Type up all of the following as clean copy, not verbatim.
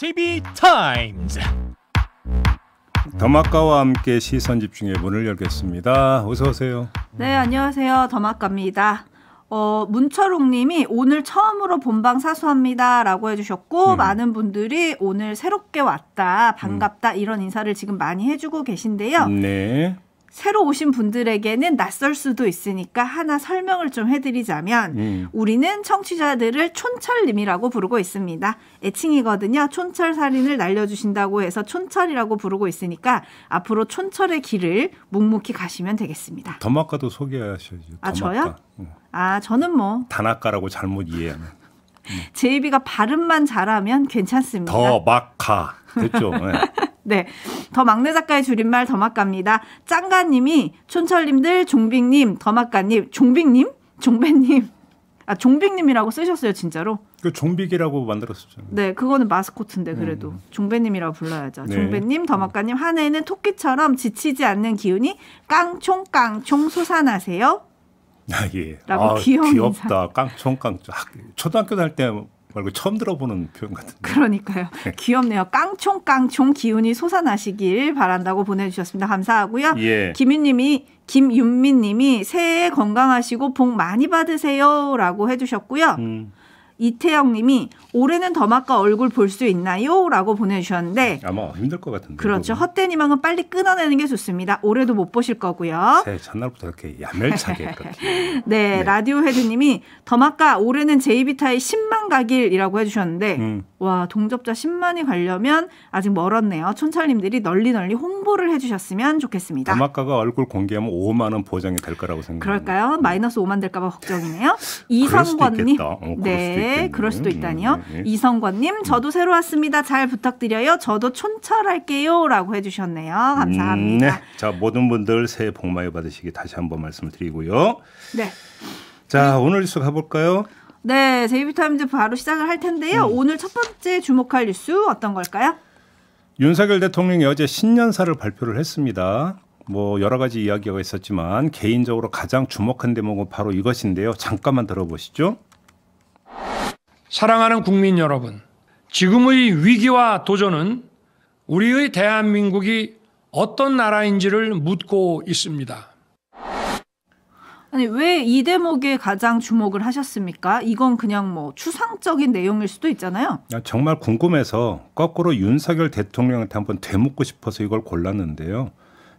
JB타임즈 더마카와 함께 시선집중의 문을 열겠습니다. 어서 오세요. 네, 안녕하세요. 더마카입니다. 문철웅님이 오늘 처음으로 본방 사수합니다 라고 해주셨고 많은 분들이 오늘 새롭게 왔다 반갑다 이런 인사를 지금 많이 해주고 계신데요. 네. 새로 오신 분들에게는 낯설 수도 있으니까 하나 설명을 좀 해드리자면 우리는 청취자들을 촌철님이라고 부르고 있습니다. 애칭이거든요. 촌철살인을 날려주신다고 해서 촌철이라고 부르고 있으니까 앞으로 촌철의 길을 묵묵히 가시면 되겠습니다. 더마카도 소개하셔야죠. 아, 저요? 아, 저는 뭐 다나카라고 잘못 이해하면 제 입이가 발음만 잘하면 괜찮습니다. 더마카 됐죠. 네. 네, 더 막내 작가의 줄임말 더마카입니다. 짱가님이 촌철님들 종빅님 더마카님 종빅님 종배님 종빅님이라고 쓰셨어요 진짜로. 그 종빅이라고 만들었었죠. 네, 그거는 마스코트인데 그래도 종배님이라고 불러야죠. 네. 종배님 더마카님 한 해는 토끼처럼 지치지 않는 기운이 깡총깡총 솟아나세요. 아, 예. 라고 귀여운 귀엽다. 깡총깡총. 초등학교 다닐 때 말고 처음 들어보는 표현 같은데. 그러니까요. 귀엽네요. 깡총깡총 기운이 솟아나시길 바란다고 보내주셨습니다. 감사하고요. 예. 김윤민님이 새해 건강하시고 복 많이 받으세요 라고 해주셨고요. 이태영님이 올해는 더마카 얼굴 볼 수 있나요? 라고 보내주셨는데 아마 힘들 것 같은데. 그렇죠. 헛된 희망은 빨리 끊어내는 게 좋습니다. 올해도 못 보실 거고요. 새해 첫날부터 이렇게 야멸차게 이렇게. 네, 라디오 헤드님이 더마카 올해는 제이비타이 10만 가길이라고 해주셨는데 와, 동접자 10만이 가려면 아직 멀었네요. 촌철님들이 널리 홍보를 해주셨으면 좋겠습니다. 더마카가 얼굴 공개하면 5만 원 보장이 될 거라고 생각합니다. 그럴까요? 마이너스 5만 될까 봐 걱정이네요. 이성권님. 네, 그럴 수도 있다니요. 네. 이성권님, 저도 새로 왔습니다. 잘 부탁드려요. 저도 촌철할게요. 라고 해주셨네요. 감사합니다. 네. 자, 모든 분들 새해 복 많이 받으시기 다시 한번 말씀을 드리고요. 네. 자, 오늘 뉴스 가볼까요? 네, 제이비타임즈 바로 시작을 할 텐데요. 오늘 첫 번째 주목할 뉴스 어떤 걸까요? 윤석열 대통령이 어제 신년사를 발표를 했습니다. 뭐 여러 가지 이야기가 있었지만 개인적으로 가장 주목한 대목은 바로 이것인데요. 잠깐만 들어보시죠. 사랑하는 국민 여러분, 지금의 위기와 도전은 우리의 대한민국이 어떤 나라인지를 묻고 있습니다. 아니, 왜 이 대목에 가장 주목을 하셨습니까? 이건 그냥 뭐 추상적인 내용일 수도 있잖아요. 정말 궁금해서 거꾸로 윤석열 대통령한테 한번 되묻고 싶어서 이걸 골랐는데요.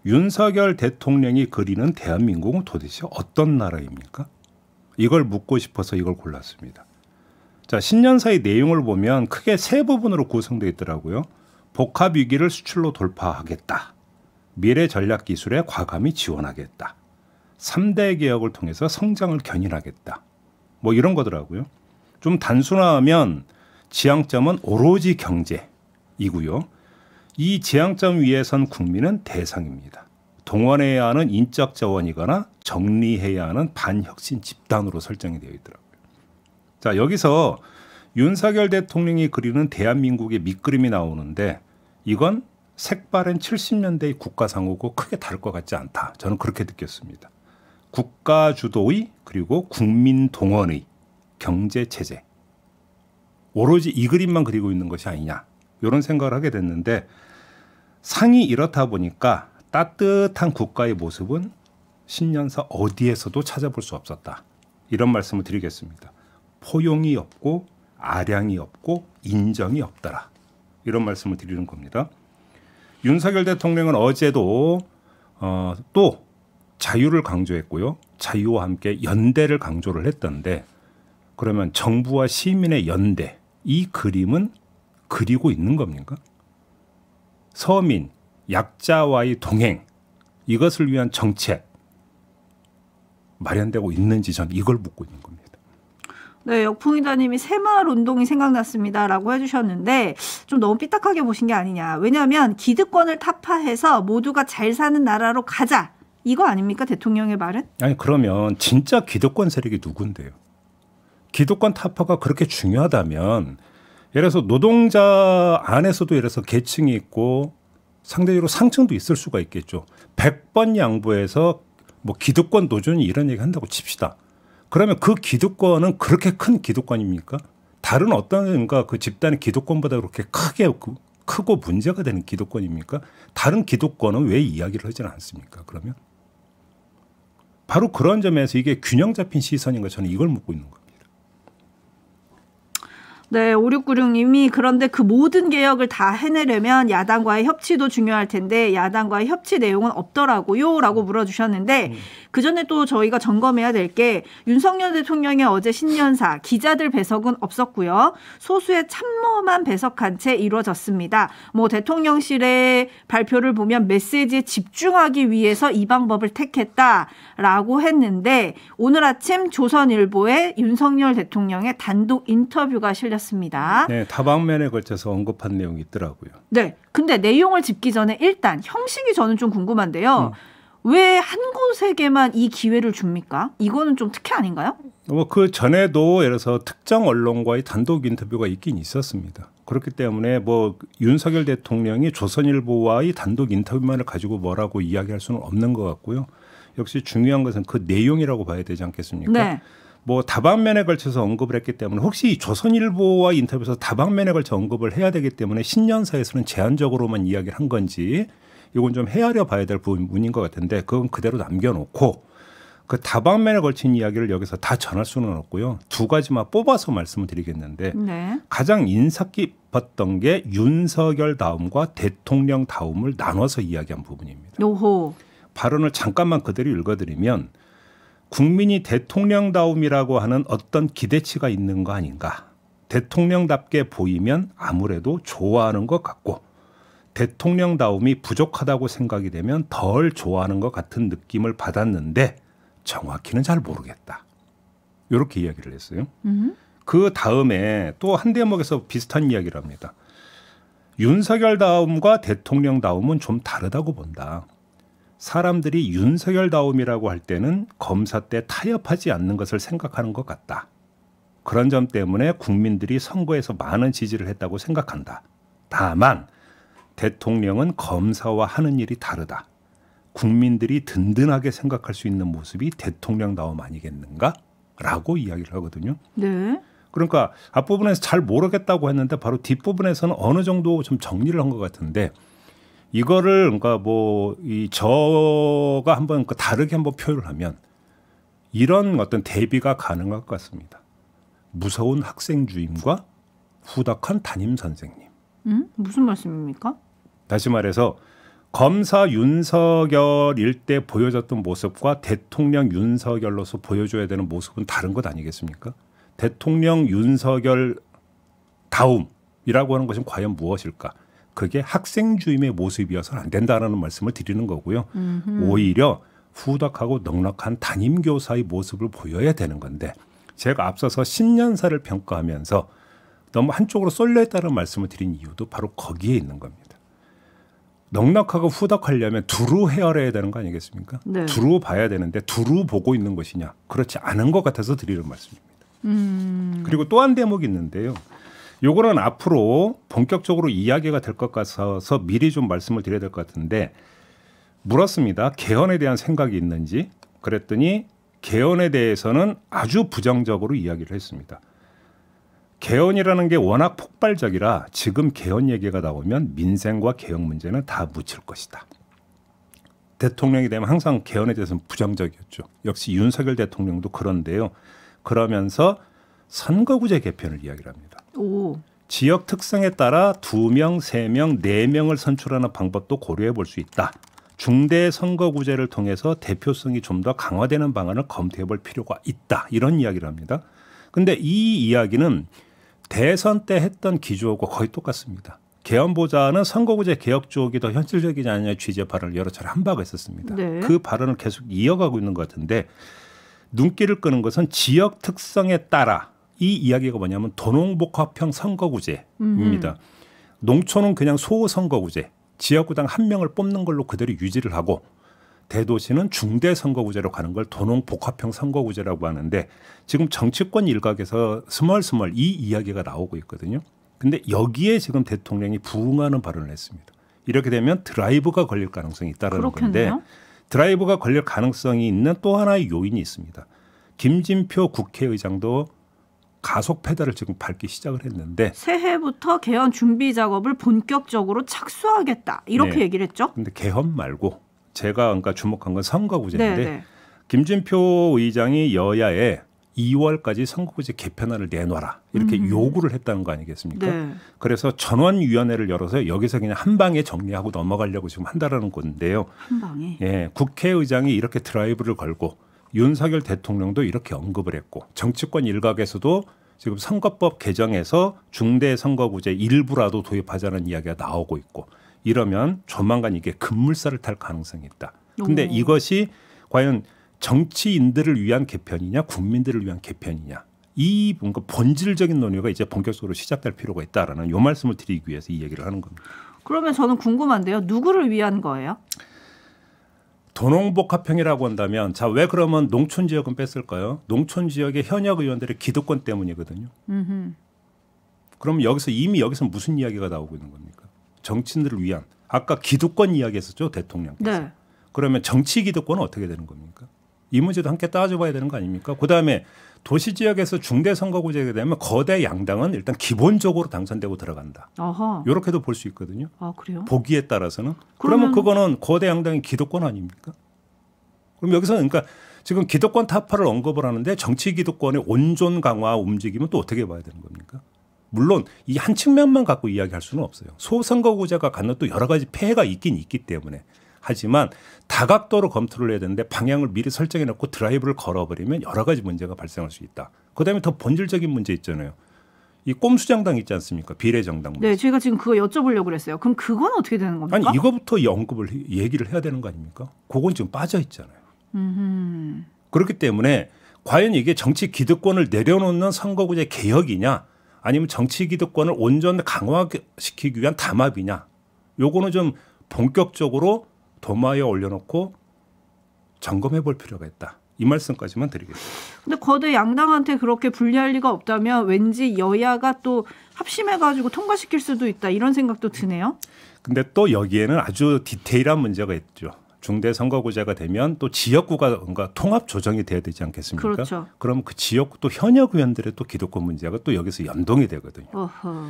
윤석열 대통령이 그리는 대한민국은 도대체 어떤 나라입니까? 이걸 묻고 싶어서 이걸 골랐습니다. 자, 신년사의 내용을 보면 크게 세 부분으로 구성되어 있더라고요. 복합 위기를 수출로 돌파하겠다. 미래 전략 기술에 과감히 지원하겠다. 3대 개혁을 통해서 성장을 견인하겠다. 뭐 이런 거더라고요. 좀 단순화하면 지향점은 오로지 경제이고요. 이 지향점 위에 선 국민은 대상입니다. 동원해야 하는 인적 자원이거나 정리해야 하는 반혁신 집단으로 설정이 되어 있더라고요. 자, 여기서 윤석열 대통령이 그리는 대한민국의 밑그림이 나오는데 이건 색바른 70년대의 국가상호고 크게 다를 것 같지 않다. 저는 그렇게 느꼈습니다. 국가 주도의 그리고 국민 동원의 경제체제. 오로지 이 그림만 그리고 있는 것이 아니냐. 이런 생각을 하게 됐는데 상이 이렇다 보니까 따뜻한 국가의 모습은 신년사 어디에서도 찾아볼 수 없었다. 이런 말씀을 드리겠습니다. 포용이 없고 아량이 없고 인정이 없더라. 이런 말씀을 드리는 겁니다. 윤석열 대통령은 어제도 또 자유를 강조했고요. 자유와 함께 연대를 강조를 했던데 그러면 정부와 시민의 연대 이 그림은 그리고 있는 겁니까? 서민, 약자와의 동행 이것을 위한 정책 마련되고 있는지 전 이걸 묻고 있는 겁니다. 네, 역풍이다님이 새마을 운동이 생각났습니다라고 해주셨는데 좀 너무 삐딱하게 보신 게 아니냐. 왜냐하면 기득권을 타파해서 모두가 잘 사는 나라로 가자. 이거 아닙니까? 대통령의 말은? 아니 그러면 진짜 기득권 세력이 누군데요? 기득권 타파가 그렇게 중요하다면 예를 들어서 노동자 안에서도 예를 들어서 계층이 있고 상대적으로 상층도 있을 수가 있겠죠. 100번 양보해서 뭐 기득권 노조니 이런 얘기 한다고 칩시다. 그러면 그 기득권은 그렇게 큰 기득권입니까? 다른 어떤 그 집단의 기득권보다 그렇게 크고 문제가 되는 기득권입니까? 다른 기득권은 왜 이야기를 하지는 않습니까? 그러면 바로 그런 점에서 이게 균형 잡힌 시선인가 저는 이걸 묻고 있는 겁니다. 네, 5696님이 그런데 그 모든 개혁을 다 해내려면 야당과의 협치도 중요할 텐데 야당과의 협치 내용은 없더라고요 라고 물어주셨는데 그 전에 또 저희가 점검해야 될 게 윤석열 대통령의 어제 신년사 기자들 배석은 없었고요. 소수의 참모만 배석한 채 이루어졌습니다. 뭐 대통령실의 발표를 보면 메시지에 집중하기 위해서 이 방법을 택했다라고 했는데 오늘 아침 조선일보에 윤석열 대통령의 단독 인터뷰가 실렸습니다. 네, 다방면에 걸쳐서 언급한 내용이 있더라고요. 네, 근데 내용을 짚기 전에 일단 형식이 저는 좀 궁금한데요. 왜 한 곳에게만 이 기회를 줍니까? 이거는 좀 특혜 아닌가요? 그 전에도 예를 들어서 특정 언론과의 단독 인터뷰가 있긴 있었습니다. 그렇기 때문에 뭐 윤석열 대통령이 조선일보와의 단독 인터뷰만을 가지고 뭐라고 이야기할 수는 없는 것 같고요. 역시 중요한 것은 그 내용이라고 봐야 되지 않겠습니까? 네. 뭐 다방면에 걸쳐서 언급을 했기 때문에 혹시 조선일보와 인터뷰에서 다방면에 걸쳐 언급을 해야 되기 때문에 신년사에서는 제한적으로만 이야기를 한 건지 이건 좀 헤아려 봐야 될 부분인 것 같은데 그건 그대로 남겨놓고 그 다방면에 걸친 이야기를 여기서 다 전할 수는 없고요. 두 가지만 뽑아서 말씀을 드리겠는데 네. 가장 인상 깊었던 게 윤석열 다움과 대통령 다움을 나눠서 이야기한 부분입니다. 요호. 발언을 잠깐만 그대로 읽어드리면 국민이 대통령다움이라고 하는 어떤 기대치가 있는 거 아닌가. 대통령답게 보이면 아무래도 좋아하는 것 같고 대통령다움이 부족하다고 생각이 되면 덜 좋아하는 것 같은 느낌을 받았는데 정확히는 잘 모르겠다. 이렇게 이야기를 했어요. 그 다음에 또 한 대목에서 비슷한 이야기를 합니다. 윤석열다움과 대통령다움은 좀 다르다고 본다. 사람들이 윤석열다움이라고 할 때는 검사 때 타협하지 않는 것을 생각하는 것 같다. 그런 점 때문에 국민들이 선거에서 많은 지지를 했다고 생각한다. 다만 대통령은 검사와 하는 일이 다르다. 국민들이 든든하게 생각할 수 있는 모습이 대통령다움 아니겠는가? 라고 이야기를 하거든요. 네. 그러니까 앞부분에서 잘 모르겠다고 했는데 바로 뒷부분에서는 어느 정도 좀 정리를 한 것 같은데 이거를 그러니까 뭐 저가 한번 다르게 한번 표현을 하면 이런 어떤 대비가 가능할 것 같습니다. 무서운 학생 주임과 후덕한 담임 선생님. 무슨 말씀입니까? 다시 말해서 검사 윤석열일 때 보여줬던 모습과 대통령 윤석열로서 보여줘야 되는 모습은 다른 것 아니겠습니까? 대통령 윤석열 다움이라고 하는 것은 과연 무엇일까? 그게 학생 주임의 모습이어서는 안 된다라는 말씀을 드리는 거고요. 오히려 후덕하고 넉넉한 담임교사의 모습을 보여야 되는 건데 제가 앞서서 신년사를 평가하면서 너무 한쪽으로 쏠려 있다는 말씀을 드린 이유도 바로 거기에 있는 겁니다. 넉넉하고 후덕하려면 두루 헤아려야 되는 거 아니겠습니까? 네. 두루 봐야 되는데 두루 보고 있는 것이냐? 그렇지 않은 것 같아서 드리는 말씀입니다. 그리고 또 한 대목이 있는데요. 요거는 앞으로 본격적으로 이야기가 될 것 같아서 미리 좀 말씀을 드려야 될 것 같은데 물었습니다. 개헌에 대한 생각이 있는지. 그랬더니 개헌에 대해서는 아주 부정적으로 이야기를 했습니다. 개헌이라는 게 워낙 폭발적이라 지금 개헌 얘기가 나오면 민생과 개혁 문제는 다 묻힐 것이다. 대통령이 되면 항상 개헌에 대해서는 부정적이었죠. 역시 윤석열 대통령도 그런데요. 그러면서 선거구제 개편을 이야기를 합니다. 오. 지역 특성에 따라 2명, 3명, 4명을 선출하는 방법도 고려해 볼 수 있다. 중대 선거구제를 통해서 대표성이 좀 더 강화되는 방안을 검토해 볼 필요가 있다. 이런 이야기를 합니다. 근데 이 이야기는 대선 때 했던 기조하고 거의 똑같습니다. 개헌보다는 선거구제 개혁 쪽이 더 현실적이지 않느냐 취지의 발언을 여러 차례 한 바가 있었습니다. 네. 그 발언을 계속 이어가고 있는 것 같은데 눈길을 끄는 것은 지역 특성에 따라 이 이야기가 뭐냐면 도농복합형 선거구제입니다. 농촌은 그냥 소선거구제, 지역구당 1명을 뽑는 걸로 그대로 유지를 하고 대도시는 중대선거구제로 가는 걸 도농복합형 선거구제라고 하는데 지금 정치권 일각에서 스멀스멀 이 이야기가 나오고 있거든요. 근데 여기에 지금 대통령이 부응하는 발언을 했습니다. 이렇게 되면 드라이브가 걸릴 가능성이 있다는 건데 드라이브가 걸릴 가능성이 있는 또 하나의 요인이 있습니다. 김진표 국회의장도 가속 페달을 지금 밟기 시작을 했는데 새해부터 개헌 준비 작업을 본격적으로 착수하겠다 이렇게 네. 얘기를 했죠. 근데 개헌 말고 제가 그러니까 주목한 건 선거구제인데 네. 김진표 의장이 여야에 2월까지 선거구제 개편안을 내놔라 이렇게 요구를 했다는 거 아니겠습니까? 네. 그래서 전원위원회를 열어서 여기서 그냥 한 방에 정리하고 넘어가려고 지금 한다라는 건데요. 한 방에. 예, 국회의장이 이렇게 드라이브를 걸고 윤석열 대통령도 이렇게 언급을 했고 정치권 일각에서도 지금 선거법 개정에서 중대선거구제 일부라도 도입하자는 이야기가 나오고 있고 이러면 조만간 이게 급물살을 탈 가능성이 있다. 근데 이것이 과연 정치인들을 위한 개편이냐 국민들을 위한 개편이냐 이 뭔가 본질적인 논의가 이제 본격적으로 시작될 필요가 있다라는 요 말씀을 드리기 위해서 이 얘기를 하는 겁니다. 그러면 저는 궁금한데요. 누구를 위한 거예요? 도농복합형이라고 한다면 자 왜 그러면 농촌 지역은 뺐을까요? 농촌 지역의 현역 의원들의 기득권 때문이거든요. 그럼 여기서 무슨 이야기가 나오고 있는 겁니까? 정치인들을 위한 아까 기득권 이야기했었죠 대통령께서. 네. 그러면 정치 기득권은 어떻게 되는 겁니까? 이 문제도 함께 따져봐야 되는 거 아닙니까? 그다음에 도시 지역에서 중대 선거구제가 되면 거대 양당은 일단 기본적으로 당선되고 들어간다. 어허. 이렇게도 볼 수 있거든요. 아 그래요? 보기에 따라서는 그러면 그거는 거대 양당의 기득권 아닙니까? 그럼 여기서 그러니까 지금 기득권 타파를 언급을 하는데 정치 기득권의 온존 강화 움직임은 또 어떻게 봐야 되는 겁니까? 물론 이 한 측면만 갖고 이야기할 수는 없어요. 소선거구제가 갖는 또 여러 가지 폐해가 있긴 있기 때문에. 하지만 다각도로 검토를 해야 되는데 방향을 미리 설정해 놓고 드라이브를 걸어버리면 여러 가지 문제가 발생할 수 있다. 그다음에 더 본질적인 문제 있잖아요. 이 꼼수정당 있지 않습니까? 비례정당 문제. 네, 제가 지금 그거 여쭤보려고 그랬어요. 그럼 그건 어떻게 되는 겁니까? 아니 이거부터 언급을 얘기를 해야 되는 거 아닙니까? 그건 지금 빠져 있잖아요. 그렇기 때문에 과연 이게 정치 기득권을 내려놓는 선거구제 개혁이냐 아니면 정치 기득권을 온전히 강화시키기 위한 담합이냐 요거는 좀 본격적으로 도마에 올려놓고 점검해 볼 필요가 있다. 이 말씀까지만 드리겠습니다. 근데 거대 양당한테 그렇게 불리할 리가 없다면 왠지 여야가 또 합심해가지고 통과시킬 수도 있다 이런 생각도 드네요. 근데 또 여기에는 아주 디테일한 문제가 있죠. 중대 선거구제가 되면 또 지역구가 뭔가 통합 조정이 돼야 되지 않겠습니까? 그렇죠. 그럼 그 지역구 또 현역 의원들의 또 기득권 문제가 또 여기서 연동이 되거든요. 어허.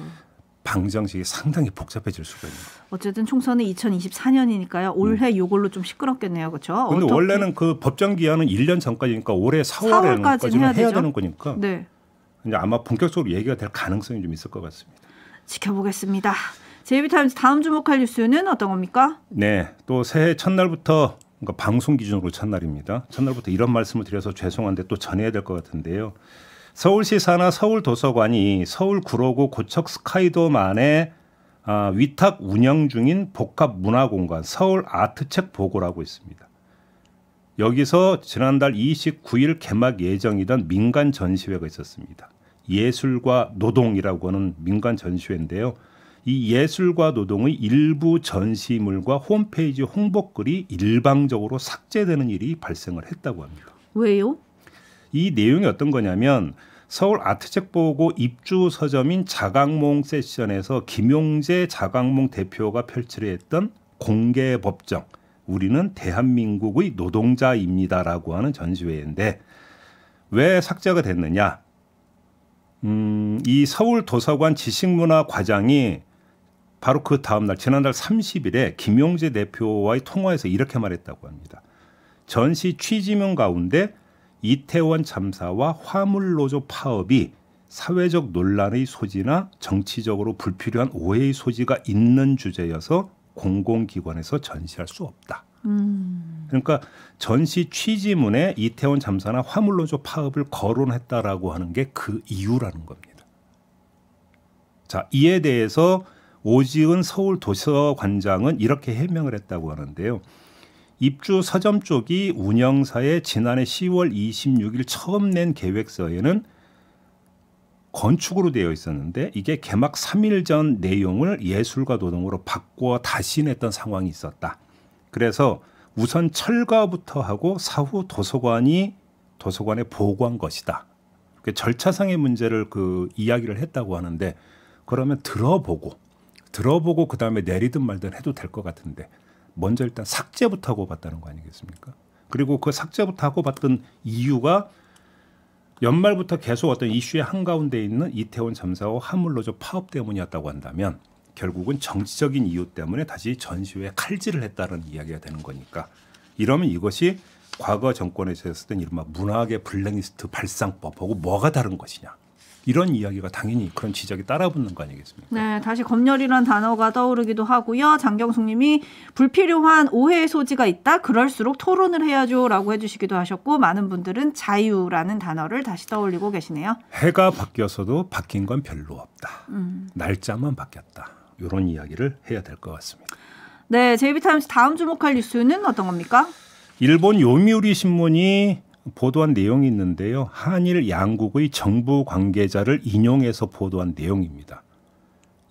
방정식이 상당히 복잡해질 수가 있는 거예요. 어쨌든 총선이 2024년이니까요. 올해 요걸로 좀 시끄럽겠네요. 그렇죠? 그런데 원래는 그 법정 기한은 1년 전까지니까 올해 4월까지는 해야 되는 거니까 네. 이제 아마 본격적으로 얘기가 될 가능성이 좀 있을 것 같습니다. 지켜보겠습니다. JB타임즈 다음 주목할 뉴스는 어떤 겁니까? 네, 또 새해 첫날부터 그러니까 방송 기준으로 첫날입니다. 첫날부터 이런 말씀을 드려서 죄송한데 또 전해야 될 것 같은데요. 서울시 산하 서울도서관이 서울 구로구 고척 스카이돔 안에 위탁 운영 중인 복합문화공간 서울 아트책 보고라고 있습니다. 여기서 지난달 29일 개막 예정이던 민간 전시회가 있었습니다. 예술과 노동이라고 하는 민간 전시회인데요. 이 예술과 노동의 일부 전시물과 홈페이지 홍보글이 일방적으로 삭제되는 일이 발생을 했다고 합니다. 왜요? 이 내용이 어떤 거냐면 서울 아트책 보고 입주 서점인 자각몽 세션에서 김용재 자각몽 대표가 펼치려 공개 법정 우리는 대한민국의 노동자입니다라고 하는 전시회인데 왜 삭제가 됐느냐? 이 서울 도서관 지식문화 과장이 바로 그 다음 날 지난달 30일에 김용재 대표와의 통화에서 이렇게 말했다고 합니다. 전시 취지문 가운데 이태원 참사와 화물노조 파업이 사회적 논란의 소지나 정치적으로 불필요한 오해의 소지가 있는 주제여서 공공기관에서 전시할 수 없다. 그러니까 전시 취지문에 이태원 참사나 화물노조 파업을 거론했다라고 하는 게 그 이유라는 겁니다. 자, 이에 대해서 오지은 서울도서관장은 이렇게 해명을 했다고 하는데요. 입주 서점 쪽이 운영사에 지난해 10월 26일 처음 낸 계획서에는 건축으로 되어 있었는데 이게 개막 3일 전 내용을 예술과 노동으로 바꿔 다시 냈던 상황이 있었다. 그래서 우선 철거부터 하고 사후 도서관에 보고한 것이다. 절차상의 문제를 이야기를 했다고 하는데 그러면 들어보고 그다음에 내리든 말든 해도 될 것 같은데 먼저 일단 삭제부터 하고 봤다는 거 아니겠습니까? 그리고 그 삭제부터 하고 봤던 이유가 연말부터 계속 어떤 이슈의 한가운데 있는 이태원 참사와 화물노조 파업 때문이었다고 한다면 결국은 정치적인 이유 때문에 다시 전시회에 칼질을 했다는 이야기가 되는 거니까 이러면 이것이 과거 정권에서 했던 이른바 문학의 블랙리스트 발상법하고 뭐가 다른 것이냐. 이런 이야기가 당연히 그런 지적이 따라붙는 거 아니겠습니까? 네, 다시 검열이란 단어가 떠오르기도 하고요. 장경숙 님이 불필요한 오해의 소지가 있다. 그럴수록 토론을 해야죠라고 해주시기도 하셨고 많은 분들은 자유라는 단어를 다시 떠올리고 계시네요. 해가 바뀌어서도 바뀐 건 별로 없다. 날짜만 바뀌었다. 이런 이야기를 해야 될 것 같습니다. 네, JB타임스 다음 주목할 뉴스는 어떤 겁니까? 일본 요미우리 신문이 보도한 내용이 있는데요. 한일 양국의 정부 관계자를 인용해서 보도한 내용입니다.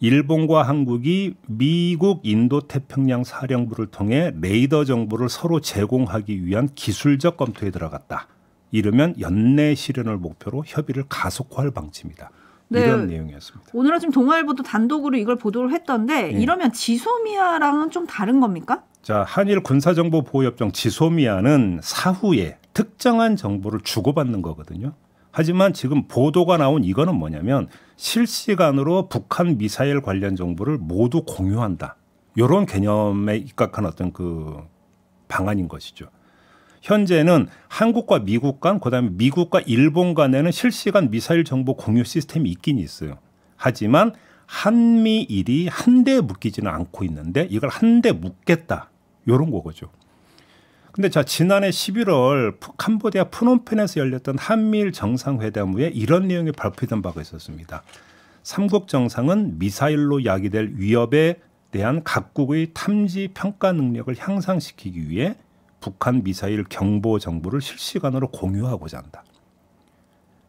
일본과 한국이 미국 인도태평양 사령부를 통해 레이더 정보를 서로 제공하기 위한 기술적 검토에 들어갔다. 이르면 연내 실현을 목표로 협의를 가속화할 방침이다. 네, 이런 내용이었습니다. 오늘 아침 동아일보도 단독으로 이걸 보도를 했던데 이러면 지소미아랑은 좀 다른 겁니까? 자, 한일 군사정보보호협정 지소미아는 사후에 특정한 정보를 주고받는 거거든요. 하지만 지금 보도가 나온 이거는 뭐냐면 실시간으로 북한 미사일 관련 정보를 모두 공유한다. 이런 개념에 입각한 어떤 그 방안인 것이죠. 현재는 한국과 미국 간, 그다음에 미국과 일본 간에는 실시간 미사일 정보 공유 시스템이 있긴 있어요. 하지만 한미일이 한데에 묶이지는 않고 있는데 이걸 한데 묶겠다. 이런 거죠. 근데 자, 지난해 11월 캄보디아 프놈펜에서 열렸던 한미일 정상회담 후에 이런 내용이 발표된 바가 있었습니다. 삼국 정상은 미사일로 야기될 위협에 대한 각국의 탐지 평가 능력을 향상시키기 위해 북한 미사일 경보 정보를 실시간으로 공유하고자 한다.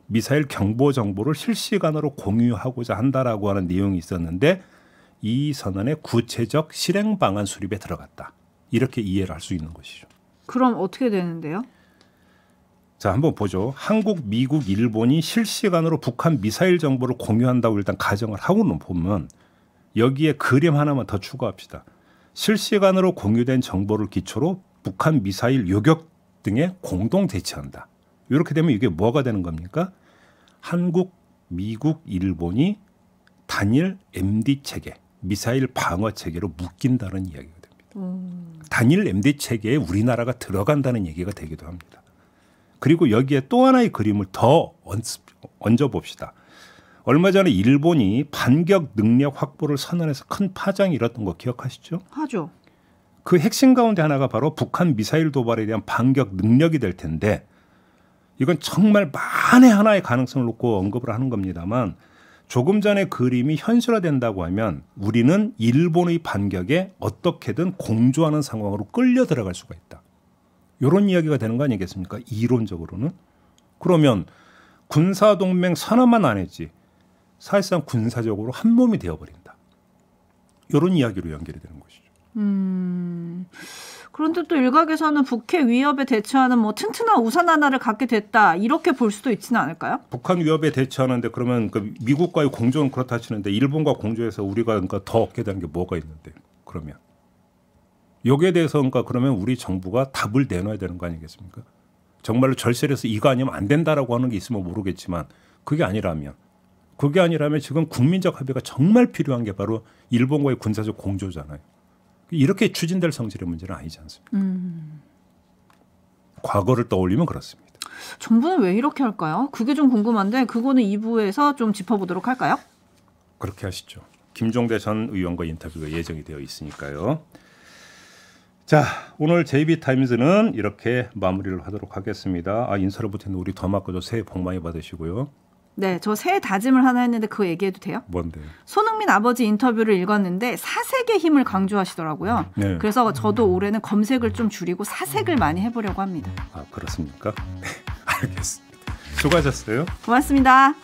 미사일 경보 정보를 실시간으로 공유하고자 한다라고 하는 내용이 있었는데 이 선언의 구체적 실행 방안 수립에 들어갔다. 이렇게 이해를 할 수 있는 것이죠. 그럼 어떻게 되는데요? 자, 한번 보죠. 한국, 미국, 일본이 실시간으로 북한 미사일 정보를 공유한다고 일단 가정을 하고는 보면 여기에 그림 하나만 더 추가합시다. 실시간으로 공유된 정보를 기초로 북한 미사일 요격 등에 공동 대처한다. 이렇게 되면 이게 뭐가 되는 겁니까? 한국, 미국, 일본이 단일 MD 체계, 미사일 방어 체계로 묶인다는 이야기가 됩니다. 단일 MD 체계에 우리나라가 들어간다는 얘기가 되기도 합니다. 그리고 여기에 또 하나의 그림을 더 얹어봅시다. 얼마 전에 일본이 반격 능력 확보를 선언해서 큰 파장이 일었던 거 기억하시죠? 하죠. 그 핵심 가운데 하나가 바로 북한 미사일 도발에 대한 반격 능력이 될 텐데 이건 정말 만에 하나의 가능성을 놓고 언급을 하는 겁니다만 조금 전에 그림이 현실화된다고 하면 우리는 일본의 반격에 어떻게든 공조하는 상황으로 끌려 들어갈 수가 있다. 이런 이야기가 되는 거 아니겠습니까? 이론적으로는. 그러면 군사동맹 선언만 안 했지 사실상 군사적으로 한 몸이 되어버린다. 이런 이야기로 연결이 되는 것이죠. 그런데 또 일각에서는 북핵 위협에 대처하는 뭐 튼튼한 우산 하나를 갖게 됐다 이렇게 볼 수도 있지는 않을까요? 북한 위협에 대처하는데 그러면 그 미국과의 공조는 그렇다 치는데 일본과 공조해서 우리가 그러니까 더 얻게 되는 게 뭐가 있는데 그러면 여기에 대해서 그러면 우리 정부가 답을 내놔야 되는 거 아니겠습니까? 정말로 절실해서 이거 아니면 안 된다라고 하는 게 있으면 모르겠지만 그게 아니라면 지금 국민적 합의가 정말 필요한 게 바로 일본과의 군사적 공조잖아요. 이렇게 추진될 성질의 문제는 아니지 않습니까? 과거를 떠올리면 그렇습니다. 정부는 왜 이렇게 할까요? 그게 좀 궁금한데 그거는 2부에서 좀 짚어보도록 할까요? 그렇게 하시죠. 김종대 전 의원과 인터뷰가 예정이 되어 있으니까요. 자, 오늘 JB타임즈는 이렇게 마무리를 하도록 하겠습니다. 인사를 못했는데 우리 더마코도 새해 복 많이 받으시고요. 네, 저 새해 다짐을 하나 했는데 그거 얘기해도 돼요? 뭔데요? 손흥민 아버지 인터뷰를 읽었는데 사색의 힘을 강조하시더라고요. 네. 그래서 저도 올해는 검색을 좀 줄이고 사색을 많이 해보려고 합니다. 그렇습니까? 네, 알겠습니다. 수고하셨어요. 고맙습니다.